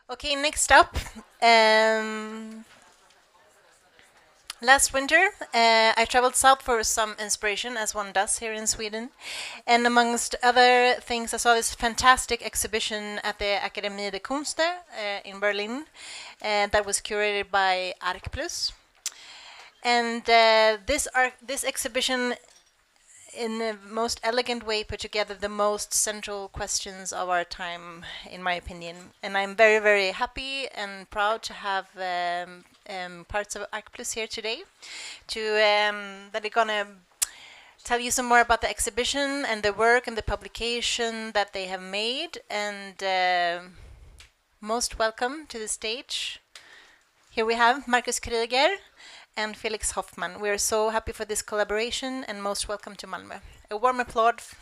Okay, next up. Last winter, I traveled south for some inspiration, as one does here in Sweden. And amongst other things, I saw this fantastic exhibition at the Akademie der Künste in Berlin that was curated by ArcPlus. And this exhibition, in the most elegant way, put together the most central questions of our time, in my opinion. And I'm very, very happy and proud to have parts of ArcPlus here today that are gonna tell you some more about the exhibition and the work and the publication that they have made. And most welcome to the stage. Here we have Markus Krieger and Felix Hoffman. We are so happy for this collaboration, and most welcome to Malmö. A warm applause.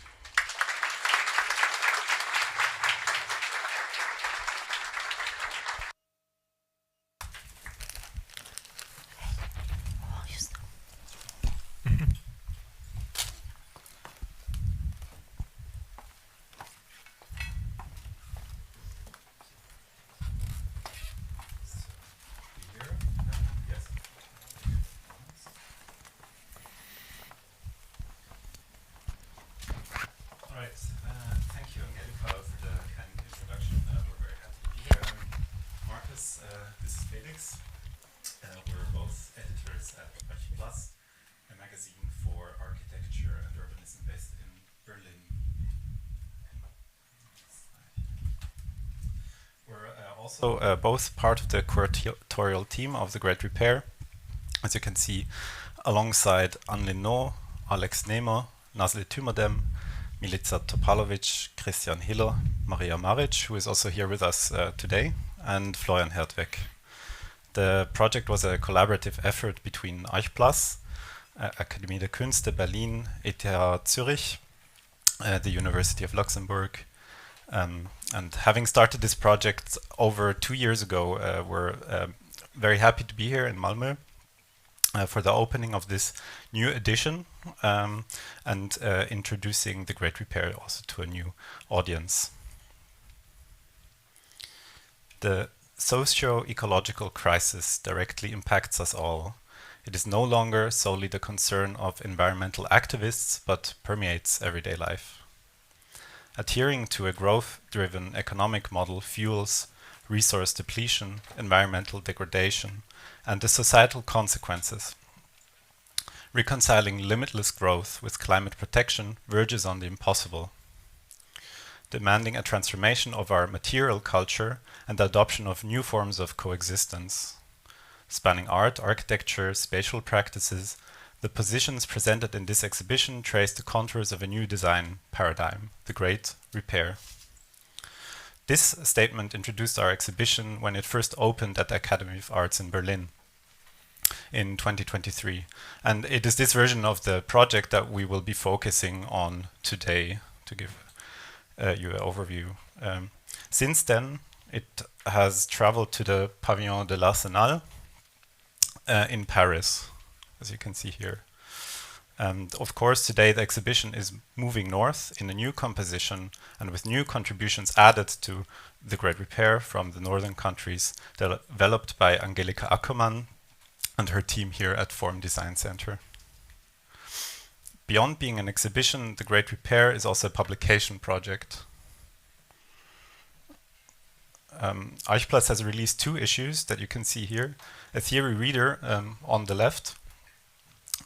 This is Felix. We're both editors at Plus, a magazine for architecture and urbanism based in Berlin. We're also both part of the curatorial team of The Great Repair. As you can see, alongside Anne Linnaud, Alex Nemo, Nazli Tümerdem, Milica Topalovic, Christian Hiller, Maria Maric, who is also here with us today, and Florian Hertweg. The project was a collaborative effort between ArcPlus, Akademie der Künste Berlin, ETH Zürich, the University of Luxembourg. And having started this project over 2 years ago, we're very happy to be here in Malmö for the opening of this new edition and introducing The Great Repair also to a new audience. The socio-ecological crisis directly impacts us all. It is no longer solely the concern of environmental activists, but permeates everyday life. Adhering to a growth-driven economic model fuels resource depletion, environmental degradation, and the societal consequences. Reconciling limitless growth with climate protection verges on the impossible, demanding a transformation of our material culture and the adoption of new forms of coexistence. Spanning art, architecture, spatial practices, the positions presented in this exhibition trace the contours of a new design paradigm, the Great Repair. This statement introduced our exhibition when it first opened at the Academy of Arts in Berlin in 2023. And it is this version of the project that we will be focusing on today to give you an overview. Since then, it has traveled to the Pavillon de l'Arsenal in Paris, as you can see here. And of course, today the exhibition is moving north in a new composition and with new contributions added to The Great Repair from the northern countries, developed by Angelika Ackermann and her team here at Form Design Center. Beyond being an exhibition, The Great Repair is also a publication project. ArcPlus has released 2 issues that you can see here, a theory reader on the left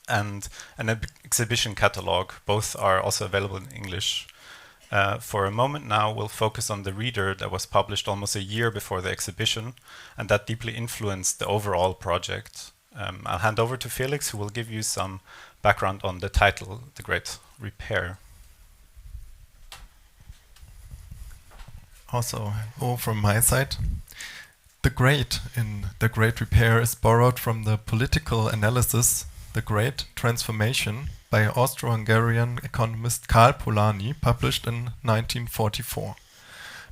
and an exhibition catalog. Both are also available in English. For a moment now, we'll focus on the reader that was published almost a year before the exhibition, and that deeply influenced the overall project. I'll hand over to Felix, who will give you some background on the title, The Great Repair. Also, from my side, the Great in The Great Repair is borrowed from the political analysis The Great Transformation by Austro-Hungarian economist Karl Polanyi, published in 1944.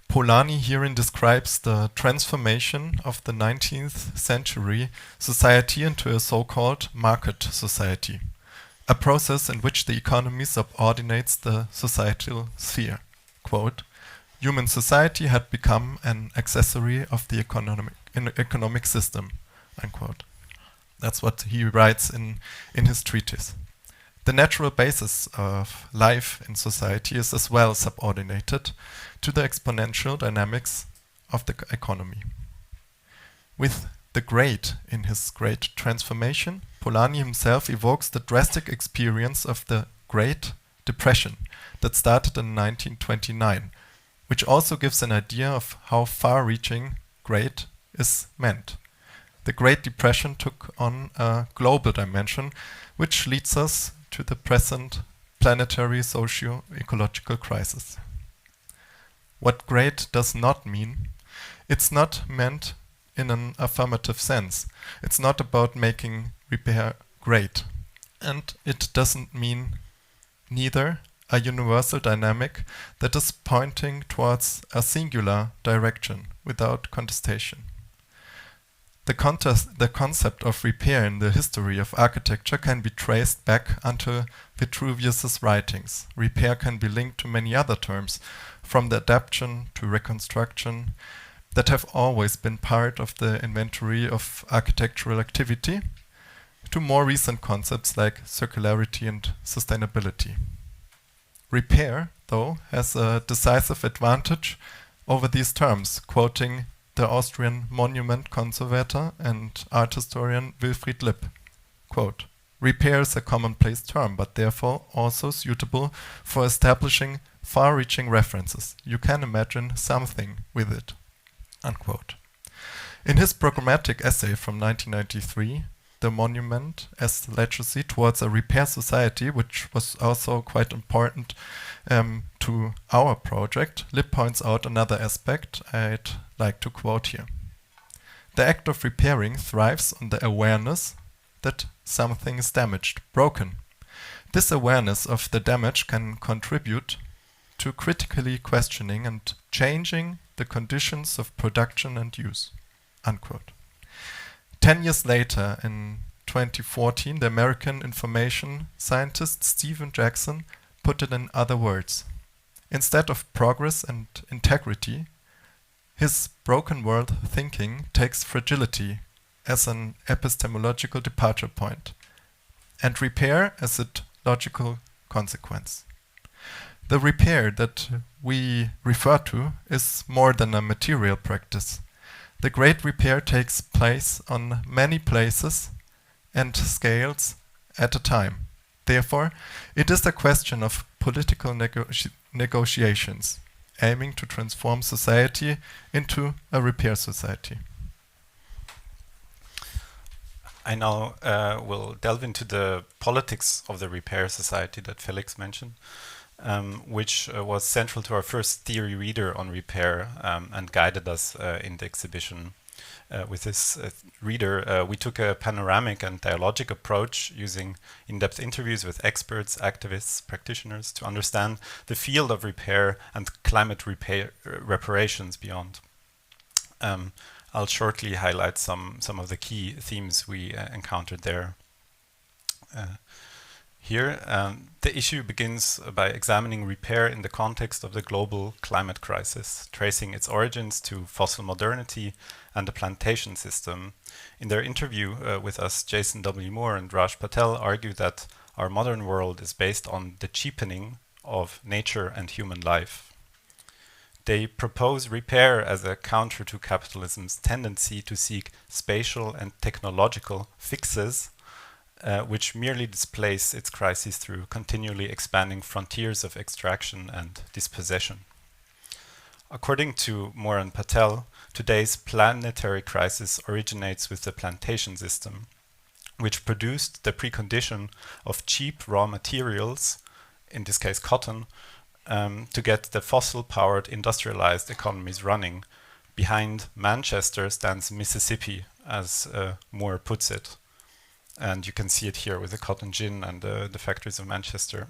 Polanyi herein describes the transformation of the 19th century society into a so-called market society, a process in which the economy subordinates the societal sphere. Quote, Human society had become an accessory of the economic system, unquote. That's what he writes in his treatise. The natural basis of life in society is as well subordinated to the exponential dynamics of the economy. With the Great in his Great Transformation, Polanyi himself evokes the drastic experience of the Great Depression that started in 1929, which also gives an idea of how far-reaching great is meant. The Great Depression took on a global dimension, which leads us to the present planetary socio-ecological crisis. What great does not mean, it's not meant in an affirmative sense. It's not about making repair great. And it doesn't mean neither a universal dynamic that is pointing towards a singular direction without contestation. The concept of repair in the history of architecture can be traced back until Vitruvius's writings. Repair can be linked to many other terms, from the adaptation to reconstruction, that have always been part of the inventory of architectural activity, to more recent concepts like circularity and sustainability. Repair, though, has a decisive advantage over these terms, quoting the Austrian monument conservator and art historian Wilfried Lipp. Quote, "Repair is a commonplace term, but therefore also suitable for establishing far-reaching references. You can imagine something with it." Unquote. In his programmatic essay from 1993, The Monument as Legacy Towards a Repair Society, which was also quite important to our project, Lipp points out another aspect I'd like to quote here. The act of repairing thrives on the awareness that something is damaged, broken. This awareness of the damage can contribute to critically questioning and changing the conditions of production and use. Unquote. 10 years later, in 2014, the American information scientist Stephen Jackson put it in other words. Instead of progress and integrity, his broken world thinking takes fragility as an epistemological departure point, and repair as its logical consequence. The repair that we refer to is more than a material practice. The great repair takes place on many places and scales at a time. Therefore, it is a question of political negotiations, aiming to transform society into a repair society. I now will delve into the politics of the repair society that Felix mentioned, which was central to our first theory reader on repair and guided us in the exhibition. With this reader, we took a panoramic and dialogic approach using in-depth interviews with experts, activists, practitioners to understand the field of repair and climate reparations beyond. I'll shortly highlight some of the key themes we encountered there. Here, the issue begins by examining repair in the context of the global climate crisis, tracing its origins to fossil modernity and the plantation system. In their interview with us, Jason W. Moore and Raj Patel argue that our modern world is based on the cheapening of nature and human life. They propose repair as a counter to capitalism's tendency to seek spatial and technological fixes which merely displace its crises through continually expanding frontiers of extraction and dispossession. According to Moore and Patel, today's planetary crisis originates with the plantation system, which produced the precondition of cheap raw materials, in this case cotton, to get the fossil-powered industrialized economies running. Behind Manchester stands Mississippi, as Moore puts it. And you can see it here with the cotton gin and the factories of Manchester.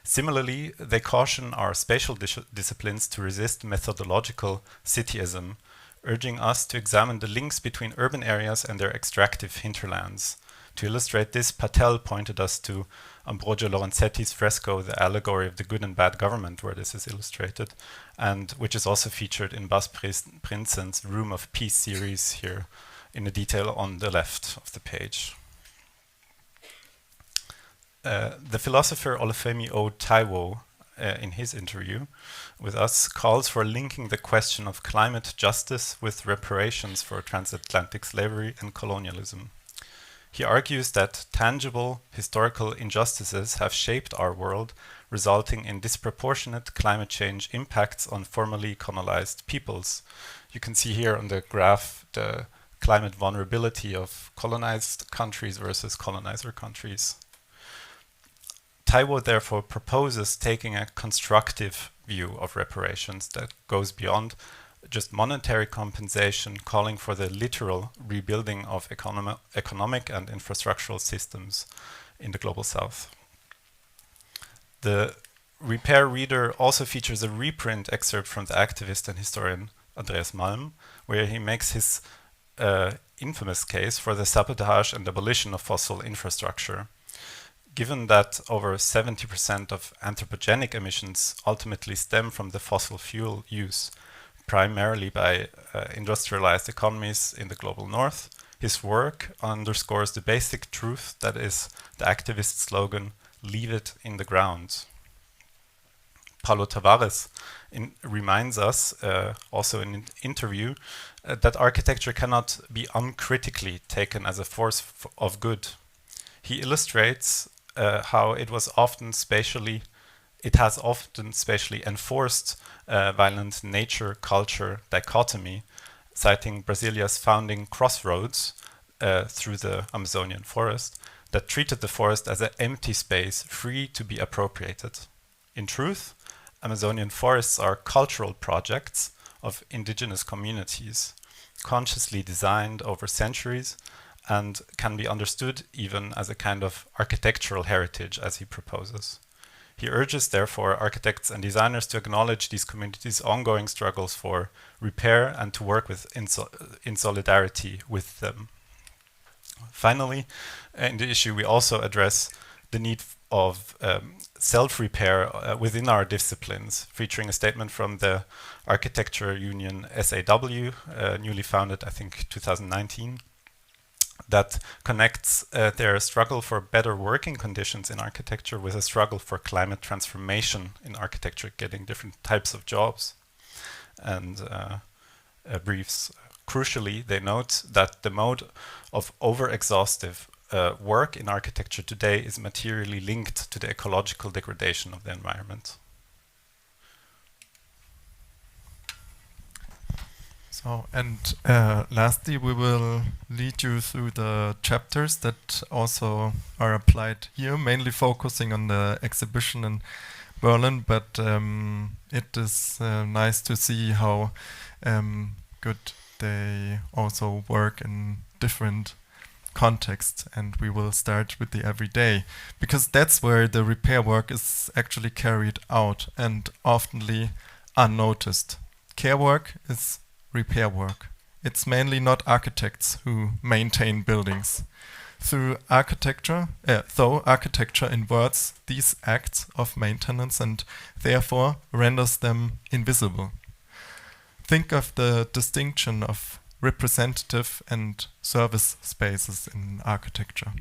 Similarly, they caution our spatial disciplines to resist methodological cityism, urging us to examine the links between urban areas and their extractive hinterlands. To illustrate this, Patel pointed us to Ambrogio Lorenzetti's fresco, The Allegory of the Good and Bad Government, where this is illustrated, and which is also featured in Bas Prinsen's Room of Peace series here in the detail on the left of the page. The philosopher Olufemi O. Taiwo, in his interview with us, calls for linking the question of climate justice with reparations for transatlantic slavery and colonialism. He argues that tangible historical injustices have shaped our world, resulting in disproportionate climate change impacts on formerly colonized peoples. You can see here on the graph the climate vulnerability of colonized countries versus colonizer countries. Taiwo therefore proposes taking a constructive view of reparations that goes beyond just monetary compensation, calling for the literal rebuilding of economic and infrastructural systems in the global south. The Repair Reader also features a reprint excerpt from the activist and historian Andreas Malm, where he makes his infamous case for the sabotage and abolition of fossil infrastructure. Given that over 70% of anthropogenic emissions ultimately stem from the fossil fuel use, primarily by industrialized economies in the global north, his work underscores the basic truth that is the activist slogan, "Leave it in the ground." Paulo Tavares reminds us, also in an interview, that architecture cannot be uncritically taken as a force of good. He illustrates how it has often spatially enforced violent nature-culture dichotomy, citing Brasilia's founding crossroads through the Amazonian forest that treated the forest as an empty space free to be appropriated. In truth, Amazonian forests are cultural projects of indigenous communities, consciously designed over centuries, and can be understood even as a kind of architectural heritage, as he proposes. He urges, therefore, architects and designers to acknowledge these communities' ongoing struggles for repair and to work in solidarity with them. Finally, in the issue, we also address the need of self-repair within our disciplines, featuring a statement from the architecture union SAW, newly founded, I think, 2019, that connects their struggle for better working conditions in architecture with a struggle for climate transformation in architecture, getting different types of jobs. And briefs. Crucially, they note that the mode of over-exhaustive work in architecture today is materially linked to the ecological degradation of the environment. So, and lastly, we will lead you through the chapters that also are applied here, mainly focusing on the exhibition in Berlin, but it is nice to see how good they also work in different contexts, and we will start with the everyday, because that's where the repair work is actually carried out and oftenly unnoticed. Care work is repair work. It's mainly not architects who maintain buildings. Through architecture, though architecture inverts these acts of maintenance and therefore renders them invisible. Think of the distinction of representative and service spaces in architecture.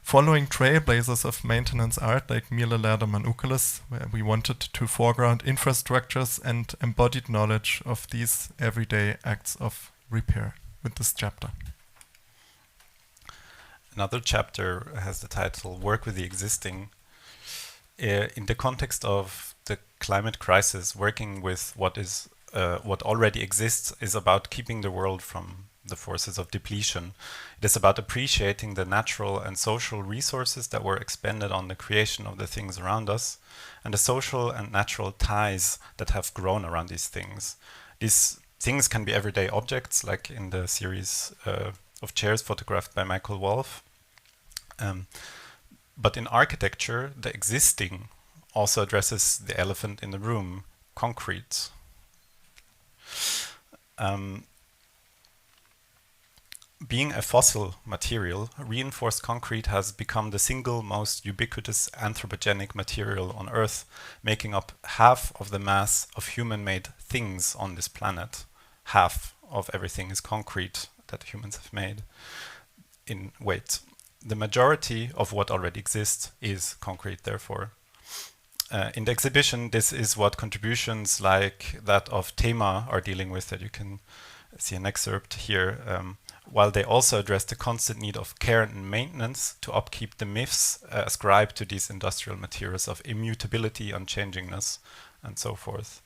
Following trailblazers of maintenance art like Miele Lerderman Ukeles, where we wanted to foreground infrastructures and embodied knowledge of these everyday acts of repair with this chapter. Another chapter has the title Work with the Existing. In the context of the climate crisis, working with what already exists is about keeping the world from the forces of depletion. It is about appreciating the natural and social resources that were expended on the creation of the things around us, and the social and natural ties that have grown around these things. These things can be everyday objects, like in the series of chairs photographed by Michael Wolff. But in architecture, the existing also addresses the elephant in the room, concrete. Being a fossil material, reinforced concrete has become the single most ubiquitous anthropogenic material on Earth, making up half of the mass of human-made things on this planet. Half of everything is concrete that humans have made in weight. The majority of what already exists is concrete, therefore. In the exhibition, this is what contributions like that of Thema are dealing with, that you can see an excerpt here, while they also address the constant need of care and maintenance to upkeep the myths ascribed to these industrial materials of immutability, unchangingness, and so forth.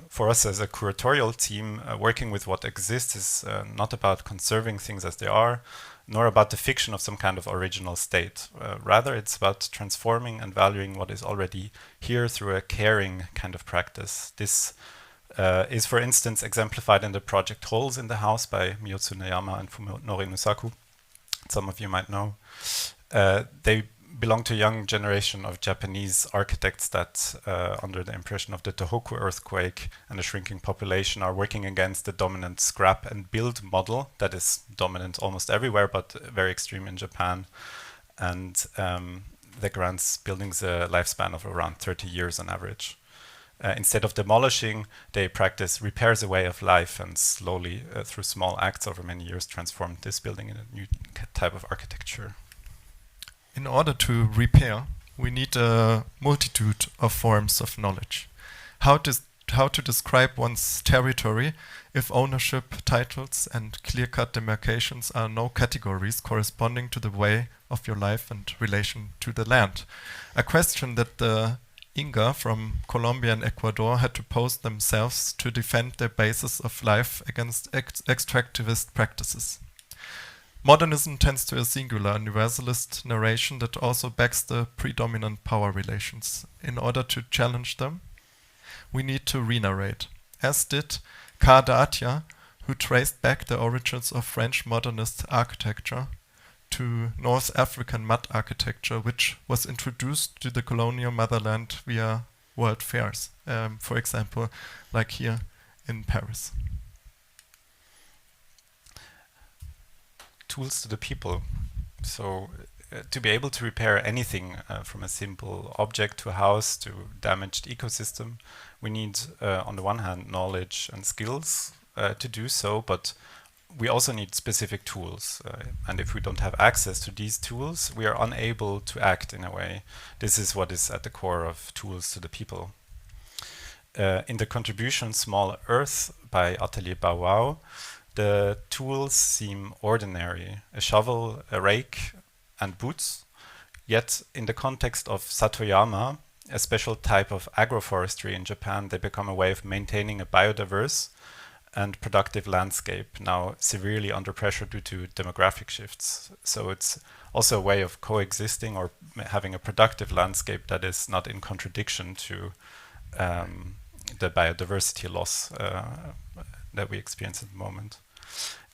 For us as a curatorial team, working with what exists is not about conserving things as they are, nor about the fiction of some kind of original state. Rather, it's about transforming and valuing what is already here through a caring kind of practice. This is, for instance, exemplified in the project Holes in the House by Miyo Tsuneyama and Fuminori Nusaku. Some of you might know. They belong to a young generation of Japanese architects that, under the impression of the Tohoku earthquake and the shrinking population, are working against the dominant scrap and build model that is dominant almost everywhere, but very extreme in Japan. And that grants buildings a lifespan of around 30 years on average. Instead of demolishing, they practice repair as a way of life and slowly, through small acts over many years, transformed this building in a new type of architecture. In order to repair, we need a multitude of forms of knowledge. How to describe one's territory if ownership, titles, and clear-cut demarcations are no categories corresponding to the way of your life and relation to the land. A question that the Inga from Colombia and Ecuador had to pose themselves to defend their basis of life against extractivist practices. Modernism tends to a singular universalist narration that also backs the predominant power relations. In order to challenge them, we need to re-narrate, as did K. Datia, who traced back the origins of French modernist architecture to North African mud architecture, which was introduced to the colonial motherland via world fairs, for example, like here in Paris. Tools to the people. So to be able to repair anything from a simple object to a house to damaged ecosystem, we need, on the one hand, knowledge and skills to do so, but we also need specific tools. And if we don't have access to these tools, we are unable to act in a way. This is what is at the core of Tools to the People. In the contribution Small Earth by Atelier Bauau, the tools seem ordinary: a shovel, a rake, and boots. Yet, in the context of Satoyama, a special type of agroforestry in Japan, they become a way of maintaining a biodiverse and productive landscape, now severely under pressure due to demographic shifts. So it's also a way of coexisting or having a productive landscape that is not in contradiction to the biodiversity loss that we experience at the moment.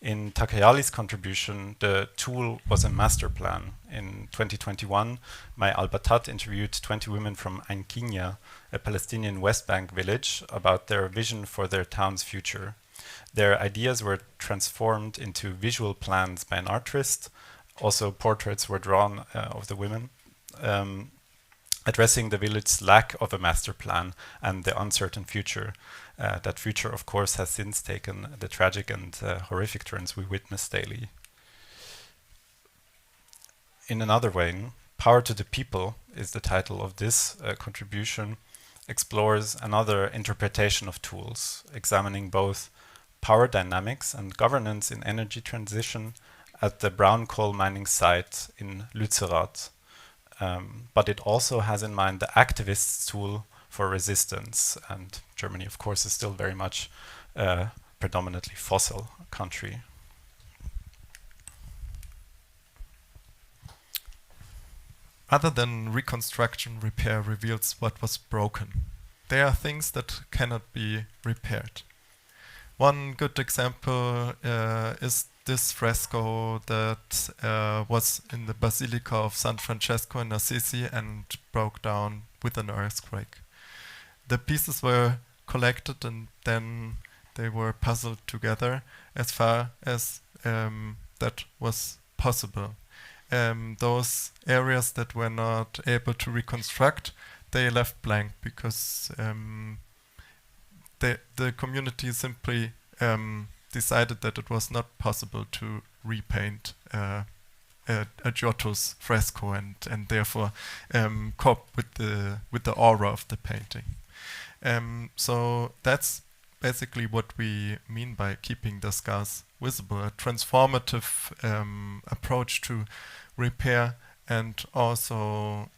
In Takayali's contribution, the tool was a master plan. In 2021, Mai Al-Batat interviewed 20 women from Ain Kinya, a Palestinian West Bank village, about their vision for their town's future. Their ideas were transformed into visual plans by an artist. Also, portraits were drawn of the women, addressing the village's lack of a master plan and the uncertain future. That future, of course, has since taken the tragic and horrific turns we witness daily. In another vein, Power to the People is the title of this contribution, explores another interpretation of tools, examining both power dynamics and governance in energy transition at the brown coal mining site in Lützerath. But it also has in mind the activist's tool for resistance, and Germany, of course, is still very much a predominantly fossil country. Other than reconstruction, repair reveals what was broken. There are things that cannot be repaired. One good example is this fresco that was in the Basilica of San Francesco in Assisi and broke down with an earthquake. The pieces were collected and then they were puzzled together as far as that was possible. Those areas that were not able to reconstruct, they left blank because the community simply decided that it was not possible to repaint a Giotto's fresco and therefore cope with the aura of the painting. So that's basically what we mean by keeping the scars visible, a transformative approach to repair and also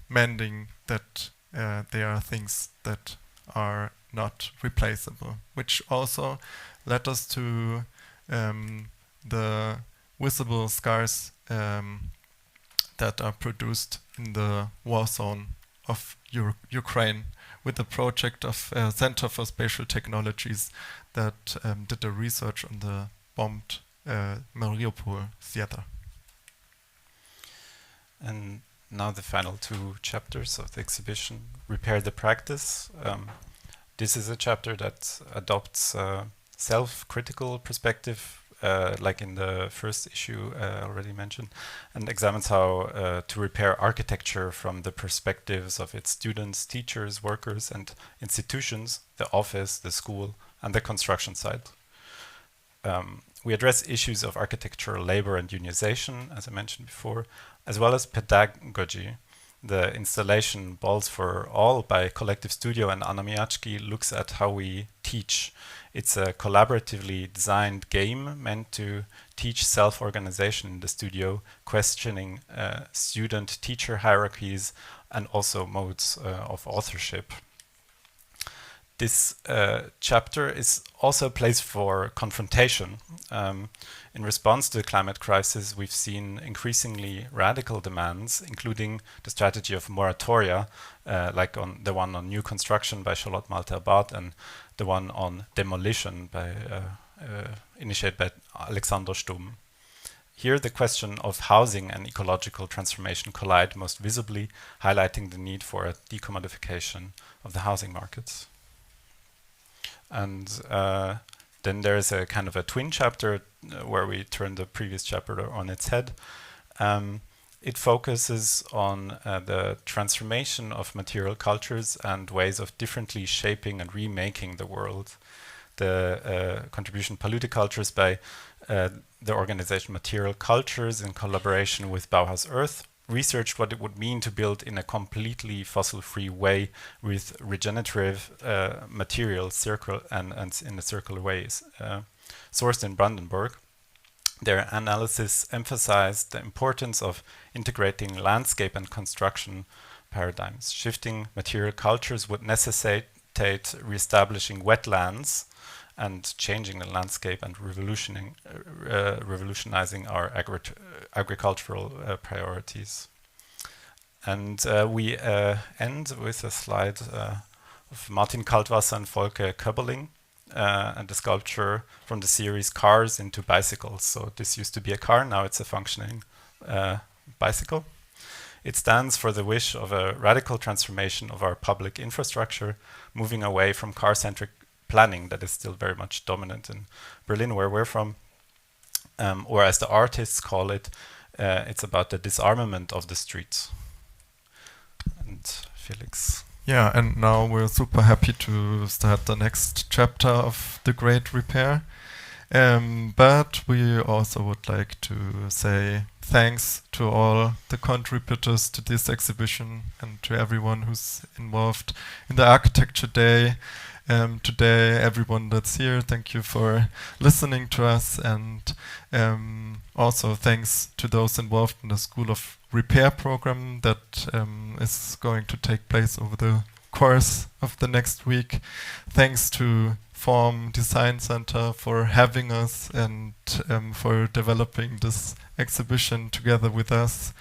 mending that there are things that are not replaceable, which also led us to the visible scars that are produced in the war zone of Ukraine, with the project of Center for Spatial Technologies that did the research on the bombed Mariupol theater. And now the final 2 chapters of the exhibition, Repair the Practice. This is a chapter that adopts a self-critical perspective, like in the first issue already mentioned, and examines how to repair architecture from the perspectives of its students, teachers, workers, and institutions, the office, the school, and the construction site. We address issues of architectural labor and unionization, as I mentioned before, as well as pedagogy. The installation Balls for All by Collective Studio and Anna Miachki looks at how we teach. It's a collaboratively designed game meant to teach self-organization in the studio, questioning student-teacher hierarchies and also modes of authorship. This chapter is also a place for confrontation. In response to the climate crisis, we've seen increasingly radical demands, including the strategy of moratoria, like on the one on new construction by Charlotte Malte-Abad and the one on demolition by initiated by Alexander Stumm. Here, the question of housing and ecological transformation collide most visibly, highlighting the need for a decommodification of the housing markets. And then there is a kind of a twin chapter where we turn the previous chapter on its head. It focuses on the transformation of material cultures and ways of differently shaping and remaking the world. The contribution Paludicultures by the organization Material Cultures in collaboration with Bauhaus Earth researched what it would mean to build in a completely fossil-free way with regenerative materials and in a circular ways. Sourced in Brandenburg, their analysis emphasized the importance of integrating landscape and construction paradigms. Shifting material cultures would necessitate reestablishing wetlands and changing the landscape and revolutionizing our agricultural priorities. And we end with a slide of Martin Kaltwasser and Volker Köberling and the sculpture from the series Cars into Bicycles. So this used to be a car, now it's a functioning bicycle. It stands for the wish of a radical transformation of our public infrastructure, moving away from car-centric planning that is still very much dominant in Berlin, where we're from, or as the artists call it, it's about the disarmament of the streets. And Felix. Yeah, and now we're super happy to start the next chapter of The Great Repair. But we also would like to say thanks to all the contributors to this exhibition and to everyone who's involved in the Architecture Day. Today, everyone that's here, thank you for listening to us, and also thanks to those involved in the School of Repair program that is going to take place over the course of the next week. Thanks to Form Design Center for having us and for developing this exhibition together with us,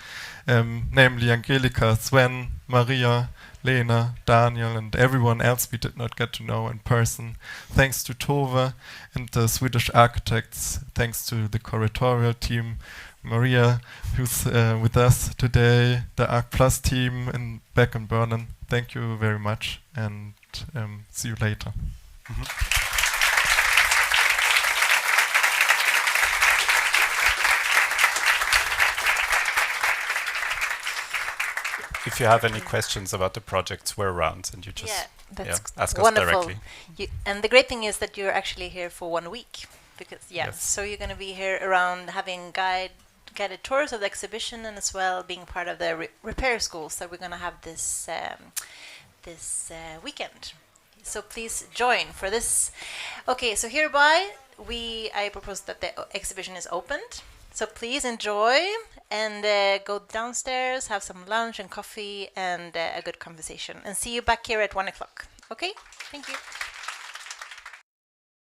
namely Angelika, Sven, Maria, Lena, Daniel, and everyone else we did not get to know in person. Thanks to Tove and the Swedish architects. Thanks to the curatorial team, Maria, who's with us today, the Arc Plus team back in Berlin. Thank you very much, and see you later. if you have any questions about the projects, we're around, and you just ask us wonderful. directly. And the great thing is that you're actually here for 1 week, because Yes. so you're going to be here around having guided tours of the exhibition, and as well being part of the repair schools that we're going to have this weekend. So please join for this. Okay, so hereby I propose that the exhibition is opened. So please enjoy and go downstairs, have some lunch and coffee and a good conversation. And see you back here at 1 o'clock. Okay? Thank you.